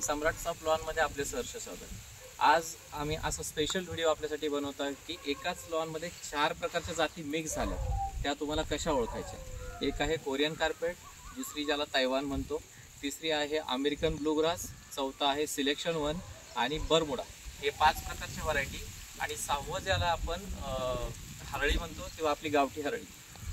सम्राट्स of लॉनमध्ये आपले सहर्ष स्वागत। आज आम्ही असा स्पेशल व्हिडिओ आपल्यासाठी बनवतोय की एकाच लॉनमध्ये 4 प्रकारच्या जाती मिक्स झाल्या, त्या तुम्हाला कशा ओळखायच्या। एक आहे कोरियन कार्पेट, दुसरी ज्याला तैवान म्हणतो, तिसरी आहे अमेरिकन ब्लूग्रास, चौथा आहे सिलेक्शन 1 आणि बरमुडा। हे 5 प्रकारच्या व्हरायटी आणि 6वं ज्याला आपण हरळी म्हणतो किंवा आपली गावठी हरळी,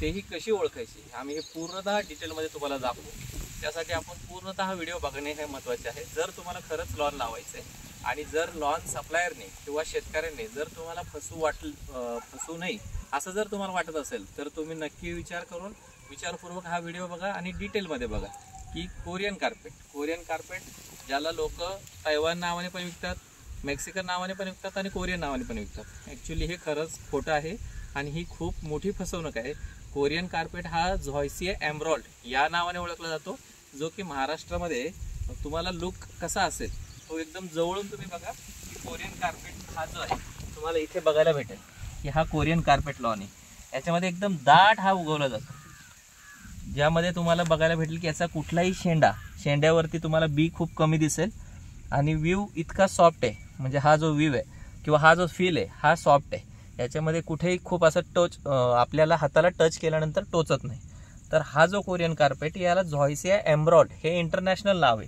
तेही कशी ओळखायची आम्ही हे पूर्णतः डिटेलमध्ये तुम्हाला दाखवू। त्यासाठी आपण पूर्णतः व्हिडिओ बघणे हे महत्त्वाचे आहे। जर तुम्हाला खरंच लॉन लावायचं आहे आणि जर लॉन सप्लायरने किंवा शेतकऱ्यांनी जर तुम्हाला फसू नये असं जर तुम्हाला वाटत असेल तर तुम्ही नक्की विचारपूर्वक हा व्हिडिओ बघा आणि डिटेलमध्ये बघा की कोरियन कार्पेट ज्याला लोक तैवान नावाने पण विकतात, मेक्सिकन नावाने पण विकतात आणि कोरियन नावाने पण विकतात। ॲक्च्युली हे खरंच खोटं आहे आणि ही खूप मोठी फसवणूक आहे। कोरियन कार्पेट हा झॉयसिया एमरॉल्ड या नावाने ओळखला जातो, जो की महाराष्ट्रामध्ये तुम्हाला लुक कसा असेल तो एकदम जवळून तुम्ही बघा की कोरियन कार्पेट हा जो आहे तुम्हाला इथे बघायला भेटेल की हा कोरियन कार्पेट लॉन आहे। याच्यामध्ये एकदम दाट हा उगवला जातो, ज्यामध्ये तुम्हाला बघायला भेटेल की याचा कुठलाही शेंड्यावरती तुम्हाला बी खूप कमी दिसेल आणि व्ह्यू इतका सॉफ्ट आहे, म्हणजे हा जो व्ह्यू आहे किंवा हा जो फील आहे हा सॉफ्ट आहे। याच्यामध्ये कुठेही खूप असं आपल्याला हाताला टच केल्यानंतर टोचत नाही। तर हा जो कोरियन कार्पेट याला झॉयसिया एमरॉल्ड हे इंटरनॅशनल नाव आहे।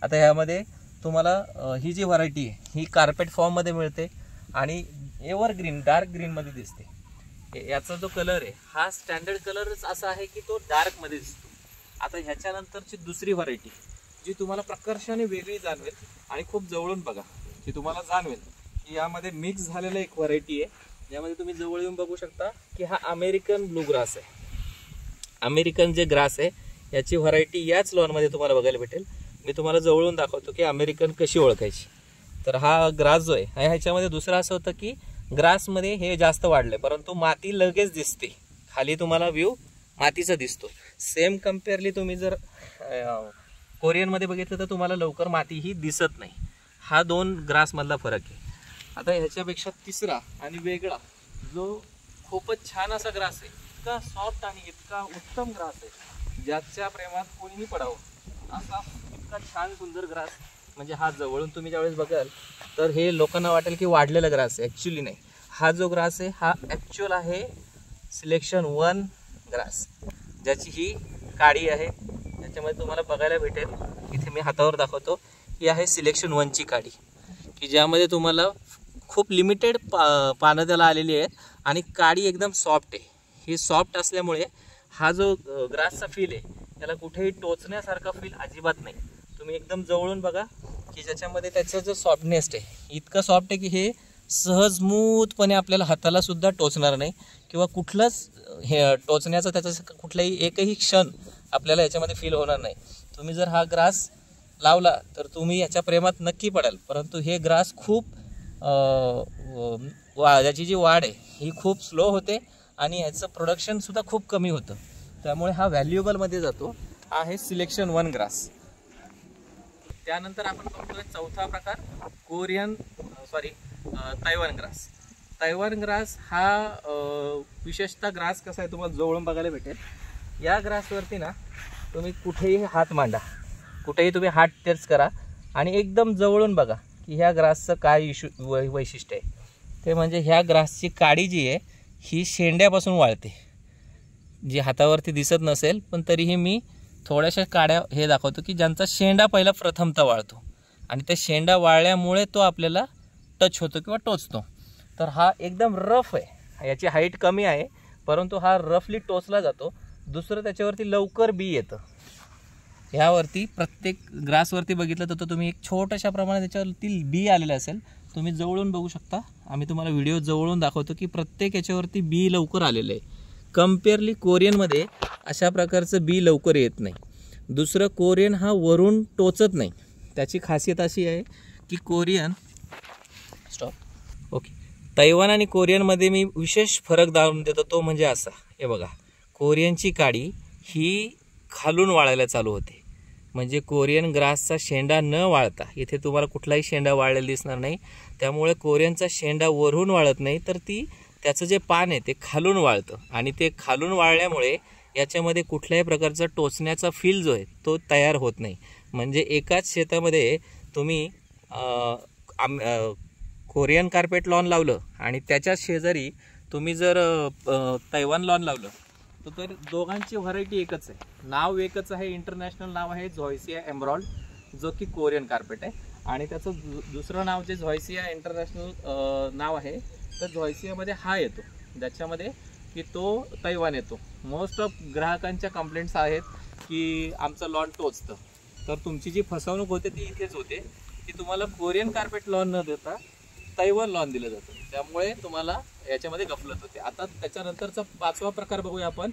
आता यामध्ये तुम्हाला ही जी व्हरायटी आहे ही कार्पेट फॉर्ममध्ये मिळते आणि एव्हरग्रीन डार्क ग्रीनमध्ये दिसते। याचा जो कलर आहे हा स्टँडर्ड कलरच असा आहे की तो डार्कमध्ये दिसतो। आता ह्याच्यानंतरची दुसरी व्हरायटी जी तुम्हाला प्रकर्षाने वेगळी जाणवेल आणि खूप जवळून बघा की तुम्हाला जाणवेल की यामध्ये मिक्स झालेलं एक व्हरायटी आहे। यामध्ये तुम्ही जवळ येऊन बघू शकता की हा अमेरिकन ब्लूग्रास आहे। अमेरिकन जे ग्रास आहे याची व्हरायटी याच लॉनमध्ये तुम्हाला बघायला भेटेल। मी तुम्हाला जवळून दाखवतो की अमेरिकन कशी ओळखायची। तर हा ग्रास जो आहे ह्याच्यामध्ये दुसरं असं होतं की ग्रासमध्ये हे जास्त वाढलंय, परंतु माती लगेच दिसते, खाली तुम्हाला व्ह्यू मातीचा दिसतो। सेम कम्पेअरली तुम्ही जर कोरियनमध्ये बघितलं तर तुम्हाला लवकर मातीही दिसत नाही। हा 2 ग्रासमधला फरक आहे। आता ह्याच्यापेक्षा तिसरा आणि वेगळा जो खूपच छान असा ग्रास आहे, इतका सॉफ्ट आणि इतका उत्तम ग्रास आहे ज्याच्या प्रेमात कोणीही पडावं असा इतका छान सुंदर ग्रास, म्हणजे हा जवळून तुम्ही ज्यावेळेस बघाल तर हे लोकांना वाटेल की वाढलेला ग्रास आहे, ॲक्च्युली नाही। हा जो ग्रास आहे हा ॲक्च्युअल आहे सिलेक्शन 1 ग्रास, ज्याची ही काडी आहे। त्याच्यामध्ये तुम्हाला बघायला भेटेल, इथे मी हातावर दाखवतो, ही आहे सिलेक्शन 1ची काडी, की ज्यामध्ये तुम्हाला खूप लिमिटेड पानं त्याला आलेली आहेत आणि काडी एकदम सॉफ्ट आहे। ही सॉफ्ट असल्यामुळे हा जो ग्रासचा फील आहे त्याला कुठेही टोचण्यासारखा फील अजिबात नाही। तुम्ही एकदम जवळून बघा की ज्याच्यामध्ये त्याचा जो सॉफ्टनेस आहे इतकं सॉफ्ट आहे की हे सहज स्मूथपणे आपल्याला हाताला सुद्धा टोचणार नाही किंवा कुठलंच हे टोचण्याचा त्याचा कुठलाही एकही क्षण आपल्याला याच्यामध्ये फील होणार नाही। तुम्ही जर हा ग्रास लावला तर तुम्ही याच्या प्रेमात नक्की पडाल, परंतु हे ग्रास खूप याची जी वाढ आहे ही खूप स्लो होते आणि याचं प्रोडक्शनसुद्धा खूप कमी होतं, त्यामुळे हा व्हॅल्युएबलमध्ये जातो। आहे सिलेक्शन 1 ग्रास। त्यानंतर आपण बघतोय चौथा प्रकार तैवान ग्रास। तैवान ग्रास हा विशेषतः ग्रास कसा आहे तुम्हाला जवळून बघायला भेटेल। या ग्रासवरती ना तुम्ही कुठेही हात मांडा, कुठेही तुम्ही हात टच करा आणि एकदम जवळून बघा की ह्या ग्रासचं काय वैशिष्ट्य आहे। ते म्हणजे ह्या ग्रासची काडी जी आहे ही शेंड्यापासून वाळते, जी हातावरती दिसत नसेल पण तरीही मी थोड्याशा काड्या हे दाखवतो की ज्यांचा शेंडा पहिला प्रथमतः वाळतो आणि त्या शेंडा वाळल्यामुळे तो आपल्याला टच होतो किंवा टोचतो। तर हा एकदम रफ आहे, याची हाईट कमी आहे परंतु हा रफली टोचला जातो। दुसरं त्याच्यावरती लवकर बी येतं। ह्यावरती प्रत्येक ग्रासवरती बघितलं तर तुम्ही एक छोट्याशा प्रमाणात त्याच्यावरती बी आलेलं असेल, तुम्ही जवळून बघू शकता। आम्ही तुम्हाला व्हिडिओ जवळून दाखवतो की प्रत्येक याच्यावरती बी लवकर आलेलं आहे। कम्पेअरली कोरियनमध्ये अशा प्रकारचं बी लवकर येत नाही। दुसरं, कोरियन हा वरून टोचत नाही, त्याची खासियत अशी आहे की तैवान आणि कोरियनमध्ये मी विशेष फरक दाखवून देतो, तो म्हणजे असा, हे बघा, कोरियनची काडी ही खालून वाळायला चालू होते, म्हणजे कोरियन ग्रासचा शेंडा न वाळता इथे तुम्हाला कुठलाही शेंडा वाळलेला दिसणार नाही। त्यामुळे कोरियनचा शेंडा वरून वाळत नाही तर त्याचं जे पान आहे ते खालून वाळतं आणि ते खालून वाळल्यामुळे याच्यामध्ये कुठल्याही प्रकारचा टोचण्याचा फील जो आहे तो तयार होत नाही। म्हणजे एकाच शेतामध्ये तुम्ही कोरियन कार्पेट लॉन लावलं आणि त्याच्या शेजारी तुम्ही जर तैवान लॉन लावलं तर दोघांची व्हरायटी एकच आहे, नाव एकच आहे, इंटरनॅशनल नाव आहे झॉयसिया एमरॉल्ड, जो की कोरियन कार्पेट आहे. आणि त्याचं दुसरं नाव जे झॉयसिया इंटरनॅशनल नाव आहे, तर झॉयसियामध्ये हा येतो, ज्याच्यामध्ये की तो तैवान येतो. मोस्ट ऑफ ग्राहकांच्या कंप्लेंट्स आहेत की आमचं लॉन टोचतं. तर तुमची जी फसवणूक होते ती इथेच होते की तुम्हाला कोरियन कार्पेट लॉन न देता तैवान लॉन दिलं जातं, त्यामुळे तुम्हाला याच्यामध्ये गफलत होते. आता त्याच्यानंतरचा 5वा प्रकार बघूया आपण,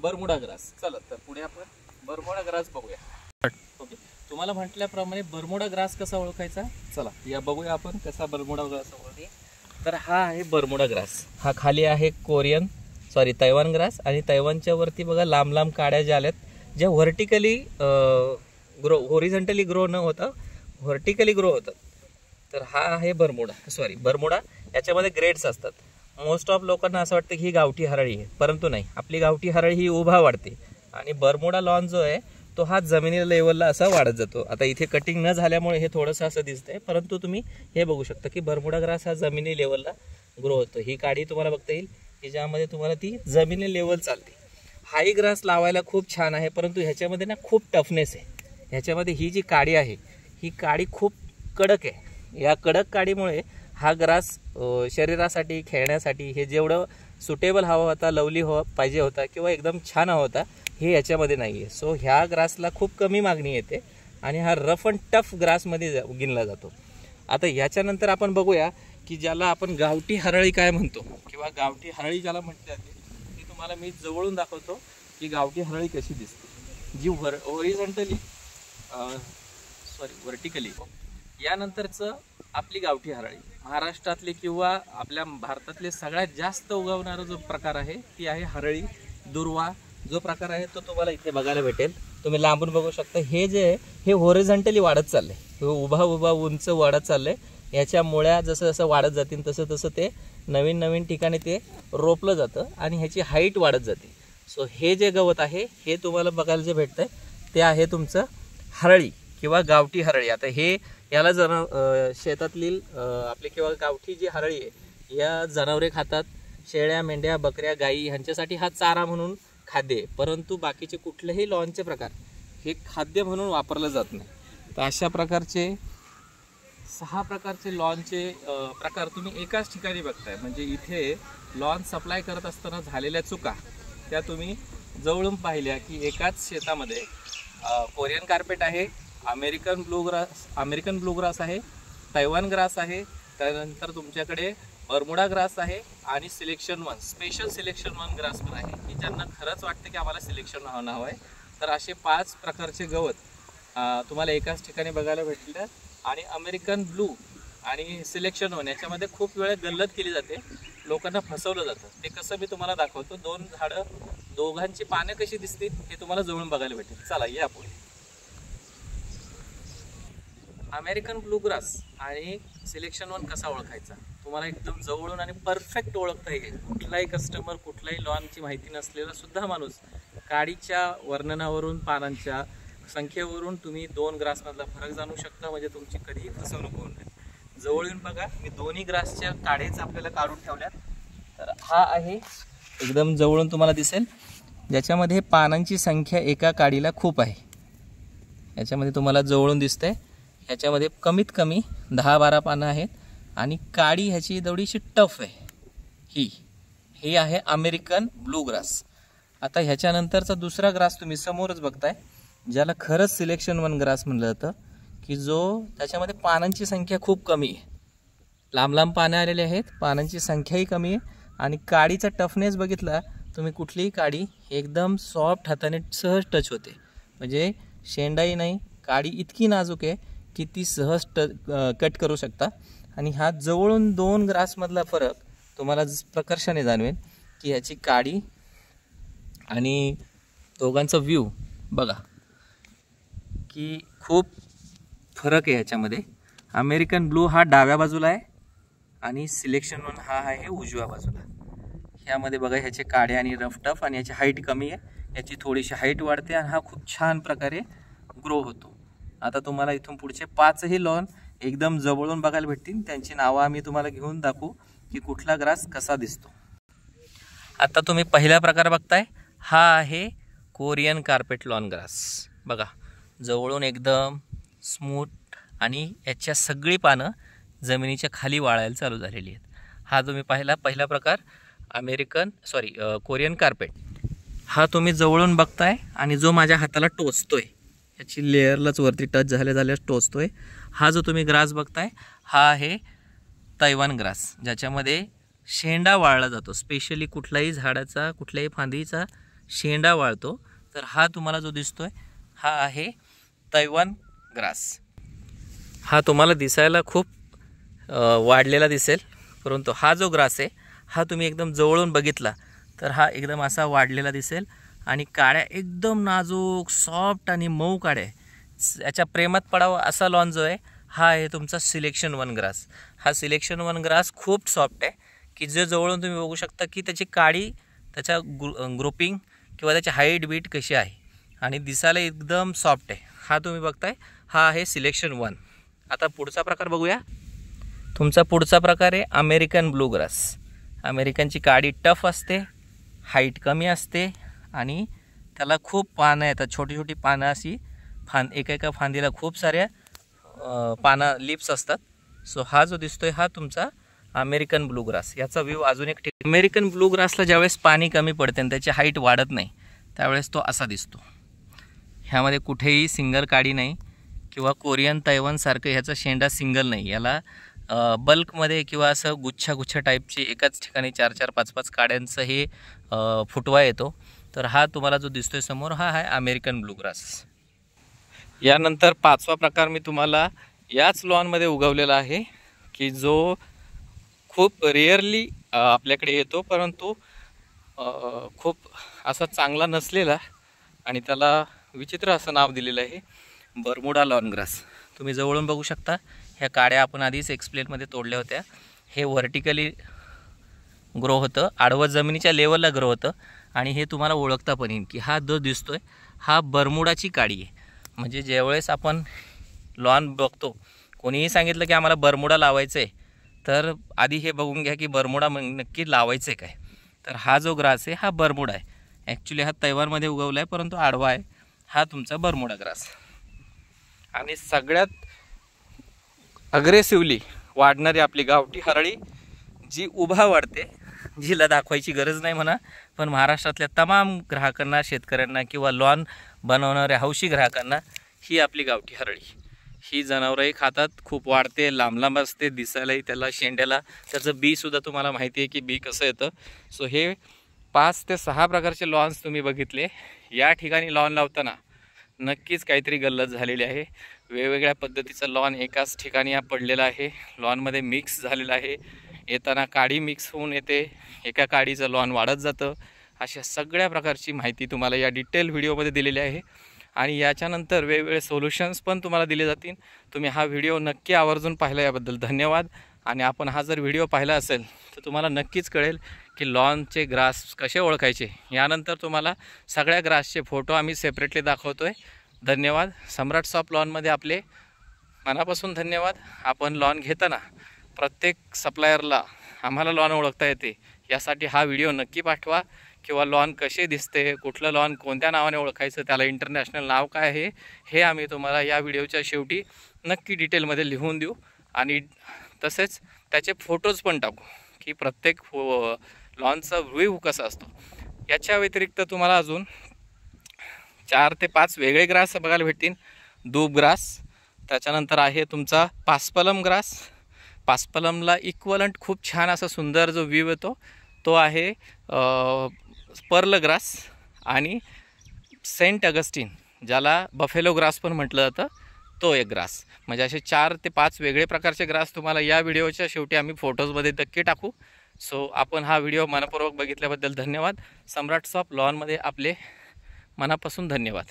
बरमुडा ग्रास. चला तर पुढे आपण बरमुडा ग्रास बघूया. ओके, तुम्हाला म्हटल्याप्रमाणे बरमुडा ग्रास कसा ओळखायचा, चला या बघूया आपण कसा बरमुडा ग्रास ओळखते. तर हा आहे बरमुडा ग्रास. हा खाली आहे तैवान ग्रास, आणि तैवानच्या वरती बघा लांब लांब काड्या ज्या आल्यात, ज्या व्हर्टिकली होरिझॉन्टली ग्रो न होता व्हर्टिकली ग्रो होतात. तर हा आहे बरमुडा. याच्यामध्ये ग्रेड्स असतात. मोस्ट ऑफ लोकांना असं वाटतं की ही गावठी हरळी आहे, परंतु नाही. आपली गावठी हरळी ही उभा वाढते आणि बरमुडा लॉन जो आहे तो हा जमिनी लेवलला असा वाढत जातो. आता इथे कटिंग न झाल्यामुळे हे थोडंसं असं दिसतंय, परंतु तुम्ही हे बघू शकता की बरमुडा ग्रास हा जमिनी लेवलला ग्रो होतो. ही काडी तुम्हाला बघता येईल की ज्यामध्ये तुम्हाला ती जमिनी लेवल चालते. हाई ग्रास लावायला खूप छान आहे, परंतु ह्याच्यामध्ये ना खूप टफनेस आहे. ह्याच्यामध्ये ही जी काडी आहे ही काडी खूप कडक आहे. या कडक काडीमुळे हा ग्रास शरीरासाठी, खेळण्यासाठी हे जेवढं सुटेबल हवा होता, लवली पाहिजे होता किंवा एकदम छान हवा होता, हे याच्यामध्ये नाही आहे. सो ह्या ग्रासला खूप कमी मागणी येते आणि हा रफ अँड टफ ग्रासमध्ये गिनला जातो. आता याच्यानंतर आपण बघूया की ज्याला आपण गावठी हरळी काय म्हणतो, किंवा गावठी हरळी ज्याला म्हटले जाते, ती तुम्हाला मी जवळून दाखवतो की गावठी हरळी कशी दिसते, जी व्हर्टिकली. यानंतरचं आपली गावठी हरळी, महाराष्ट्रातली किंवा आपल्या भारतातले सगळ्यात जास्त उगवणारा जो प्रकार आहे ती आहे हरळी. दुर्वा जो प्रकार आहे तो तुम्हाला इथे बघायला भेटेल. तुम्ही लांबून बघू शकता. हे जे आहे हे होरिझॉन्टली वाढत चाललंय, उभा उंच वाढत चाललंय. याच्या मुळ्या जसं जसं वाढत जातील तसं तसं ते नवीन नवीन ठिकाणी ते रोपलं जातं आणि ह्याची हाईट वाढत जाते. सो हे जे गवत आहे हे तुम्हाला बघायला जे भेटतंय ते आहे तुमचं हरळी किंवा गावठी हरळी. आता हे याला शेतातली आपली किंवा गावठी जी हरळी आहे या जनावरे खातात. शेळ्या, मेंढ्या, बकऱ्या, गायी ह्यांच्यासाठी हा चारा म्हणून खाद्य आहे, परंतु बाकीचे कुठलेही लॉनचे प्रकार हे खाद्य म्हणून वापरलं जात नाही. तर अशा प्रकारचे 6 प्रकारचे लॉनचे प्रकार तुम्ही एकाच ठिकाणी बघताय. म्हणजे इथे लॉन सप्लाय करत असताना झालेल्या चुका त्या तुम्ही जवळून पाहिल्या की एकाच शेतामध्ये कोरियन कार्पेट आहे, अमेरिकन ब्लू ग्रास आहे, तैवान ग्रास आहे, त्यानंतर तुमच्याकडे बरमुडा ग्रास आहे आणि स्पेशल सिलेक्शन 1 ग्रास पण आहे, की ज्यांना खरंच वाटतं की आम्हाला सिलेक्शन हवं आहे. तर असे 5 प्रकारचे गवत तुम्हाला एकाच ठिकाणी बघायला भेटले. आणि अमेरिकन ब्लू आणि सिलेक्शन 1 याच्यामध्ये खूप वेळा गल्लत केली जाते, लोकांना फसवलं जातं. ते कसं मी तुम्हाला दाखवतो. 2 झाडं, दोघांची पानं कशी दिसतील हे तुम्हाला जवळून बघायला भेटेल. चला या पुढे. अमेरिकन ब्लू ग्रास आणि सिलेक्शन 1 कसा ओळखायचा, तुम्हाला एकदम जवळून आणि परफेक्ट ओळखता येईल. कुठलाही कस्टमर, कुठलाही लॉनची माहिती नसलेला सुद्धा माणूस काडीच्या वर्णनावरून, पानांच्या संख्येवरून तुम्ही 2 ग्रासमधला फरक जाणू शकता. म्हणजे तुमची कधीही फसवणूक होऊ नये. जवळून बघा, मी दोन्ही ग्रासच्या काडेच आपल्याला काढून ठेवल्यात. तर हा आहे एकदम जवळून तुम्हाला दिसेल, ज्याच्यामध्ये पानांची संख्या एका काडीला खूप आहे. याच्यामध्ये तुम्हाला जवळून दिसतंय, ह्याच्यामध्ये कमीत कमी 10-12 पानं आहेत आणि काडी ह्याची थोडीशी टफ आहे. ही आहे अमेरिकन ब्लू ग्रास. आता ह्याच्यानंतरचा दुसरा ग्रास तुम्ही समोरच बघताय, ज्याला खरंच सिलेक्शन 1 ग्रास म्हणलं जातं, की जो त्याच्यामध्ये पानांची संख्या खूप कमी आहे. लांब लांब पानं आलेले आहेत, पानांची संख्याही कमी आहे आणि काडीचा टफनेस बघितला तुम्ही, कुठलीही काडी एकदम सॉफ्ट हाताने सहज टच होते. म्हणजे शेंडाई नाही, काडी इतकी नाजूक आहे की ती सहज कट करू शकता. आणि हा जवळून 2 ग्रासमधला फरक तुम्हाला प्रकर्षाने जाणवेल की ह्याची काडी आणि दोघांचा व्ह्यू बघा की खूप फरक आहे ह्याच्यामध्ये. अमेरिकन ब्लू हा डाव्या बाजूला आहे आणि सिलेक्शन 1 हा आहे उजव्या बाजूला. ह्यामध्ये बघा ह्याचे काडे आणि रफ टफ आणि याची हाईट कमी आहे, याची थोडीशी हाईट वाढते आणि हा खूप छान प्रकारे ग्रो होतो. आता तुम्हाला इथून पुढचे 5ही लॉन एकदम जवळून बघायला भेटतील. त्यांची नावं आम्ही तुम्हाला घेऊन दाखवू की कुठला ग्रास कसा दिसतो. आता तुम्ही पहिला प्रकार बघताय, हा आहे कोरियन कार्पेट लॉन ग्रास. बघा जवळून एकदम स्मूथ आणि याच्या सगळी पानं जमिनीच्या खाली वाळायला चालू झालेली आहेत. हा तुम्ही पहिला प्रकार कोरियन कार्पेट. हा तुम्ही जवळून बघताय आणि जो माझ्या हाताला टोचतोय, याची लेअरलाच वरती टच झाल्यास टोचतोय, हा जो तुम्ही ग्रास बघताय हा आहे तैवान ग्रास, ज्याच्यामध्ये शेंडा वाळला जातो. स्पेशली कुठल्याही झाडाचा कुठल्याही फांदीचा शेंडा वाळतो. तर हा तुम्हाला जो दिसतोय हा आहे तैवान ग्रास. हा तुम्हाला दिसायला खूप वाढलेला दिसेल, परंतु हा जो ग्रास आहे हा तुम्ही एकदम जवळून बघितला तर हा एकदम असा वाढलेला दिसेल आणि काड्या एकदम नाजूक सॉफ्ट आणि मऊ काड्या. याच्या प्रेमात पडावं असा लॉन जो आहे हा आहे तुमचा सिलेक्शन 1 ग्रास. हा सिलेक्शन 1 ग्रास खूप सॉफ्ट आहे की जे जवळून तुम्ही बघू शकता की त्याची काडी, त्याच्या ग्रुपिंग किंवा त्याची हाईट बीट कशी आहे आणि दिसायला एकदम सॉफ्ट आहे. हा तुम्ही बघताय हा आहे सिलेक्शन 1. आता पुढचा प्रकार बघूया. तुमचा पुढचा प्रकार आहे अमेरिकन ब्लू ग्रास. अमेरिकनची काडी टफ असते, हाईट कमी असते आणि त्याला खूप पानं येतात, छोटी छोटी पानं अशी एका फांदीला खूप साऱ्या पानं लिप्स असतात. सो हा जो दिसतोय हा तुमचा अमेरिकन ब्लू ग्रास. याचा व्ह्यू अजून एक अमेरिकन ब्लू ग्रासला ज्यावेळेस पाणी कमी पडते आणि त्याची हाईट वाढत नाही त्यावेळेस तो असा दिसतो. ह्यामध्ये कुठेही सिंगल काडी नाही किंवा कोरियन तैवानसारखं ह्याचा शेंडा सिंगल नाही. याला बल्कमध्ये किंवा असं गुच्छा टाईपची एकाच ठिकाणी 4-4, 5-5 काड्यांचं हे फुटवा येतो. तर हा तुम्हाला जो दिसतोय समोर हा आहे अमेरिकन ब्लू ग्रास. यानंतर 5वा प्रकार मी तुम्हाला याच लॉनमध्ये उगवलेला आहे की जो खूप रेअरली आपल्याकडे येतो, परंतु खूप असा चांगला नसलेला आणि त्याला विचित्र असं नाव दिलेलं आहे बर्मुडा लॉन ग्रास. तुम्ही जवळून बघू शकता, ह्या काड्या आपण आधीच एक्सप्लेनमध्ये तोडल्या होत्या. हे व्हर्टिकली ग्रो होतं, आडवं जमिनीच्या लेवलला ग्रो होतं आणि हे तुम्हाला ओळखता पण येईल की हा जो दिसतोय हा बर्मुडाची काडी आहे. म्हणजे ज्यावेळेस आपण लॉन बघतो, कोणीही सांगितलं की आम्हाला बर्मुडा लावायचं आहे तर आधी हे बघून घ्या की बर्मुडा नक्की लावायचं आहे काय. तर हा जो ग्रास आहे हा बर्मुडा आहे. ॲक्च्युली हा तैवानमध्ये उगवला आहे परंतु आडवा आहे. हा तुमचा बर्मुडा ग्रास. आणि सगळ्यात अग्रेसिव्हली वाढणारी आपली गावठी हरळी जी उभा वाढते, जिला दाखवायची गरज नाही म्हणा, पण महाराष्ट्रातल्या तमाम ग्राहकांना, शेतकऱ्यांना किंवा लॉन बनवणाऱ्या हौशी ग्राहकांना ही आपली गावठी हरळी. ही जनावरंही खातात, खूप वाढते, लांब असते, दिसायलाही त्याला शेंड्याला त्याचं बीसुद्धा तुम्हाला माहिती आहे की बी कसं येतं. सो हे 5 ते 6 प्रकारचे लॉन्स तुम्ही बघितले. या ठिकाणी लॉन लावताना नक्कीच काहीतरी गल्लत झालेली आहे. वेगवेगळ्या पद्धतीचं लॉन एकाच ठिकाणी पडलेलं आहे, लॉनमध्ये मिक्स झालेलं आहे. येताना काडी मिक्स होऊन येते, एका काडीचं लॉन वाढत जातं. अशा सगळ्या प्रकारची माहिती तुम्हाला या डिटेल व्हिडिओमध्ये दिलेली आहे आणि याच्यानंतर वेगवेगळे सोल्युशन्स पण तुम्हाला दिले जातील. तुम्ही हा व्हिडिओ नक्की आवर्जून पाहिला याबद्दल धन्यवाद. आणि आपण हा जर व्हिडिओ पाहिला असेल तर तुम्हाला नक्कीच कळेल की लॉनचे ग्रास कसे ओळखायचे. यानंतर तुम्हाला सगळ्या ग्रासचे फोटो आम्ही सेपरेटली दाखवतो आहे. धन्यवाद. सम्राट शॉप लॉनमध्ये आपले मनापासून धन्यवाद. आपण लॉन घेताना प्रत्येक सप्लायरला आम्हाला लॉन ओळखता येते यासाठी हा व्हिडिओ नक्की पाठवा. किंवा लॉन कसे दिसते, कुठलं लॉन कोणत्या नावाने ओळखायचं, त्याला इंटरनॅशनल नाव काय आहे हे आम्ही तुम्हाला या व्हिडिओच्या शेवटी नक्की डिटेलमध्ये लिहून देऊ आणि तसेच त्याचे फोटोज पण टाकू की प्रत्येक लॉनचा व्ह्यू कसा असतो. याच्या व्यतिरिक्त तुम्हाला अजून 4 ते 5 वेगळे ग्रास बघायला भेटतील. दूब ग्रास, त्याच्यानंतर आहे तुमचा पास्पलम ग्रास. पास्पलमला इक्वलंट खूप छान असा सुंदर जो व्ह्यू येतो तो आहे पर्ल ग्रास आणि सेंट अगस्टिन, ज्याला बफेलो ग्रास पण म्हटलं जातं, तो एक ग्रास. म्हणजे असे 4 ते 5 वेगळे प्रकारचे ग्रास तुम्हाला या व्हिडिओच्या शेवटी आम्ही फोटोजमध्ये नक्की टाकू. सो आपण हा व्हिडिओ मनपूर्वक बघितल्याबद्दल धन्यवाद. सम्राट शॉप लॉनमध्ये आपले मनापासून धन्यवाद.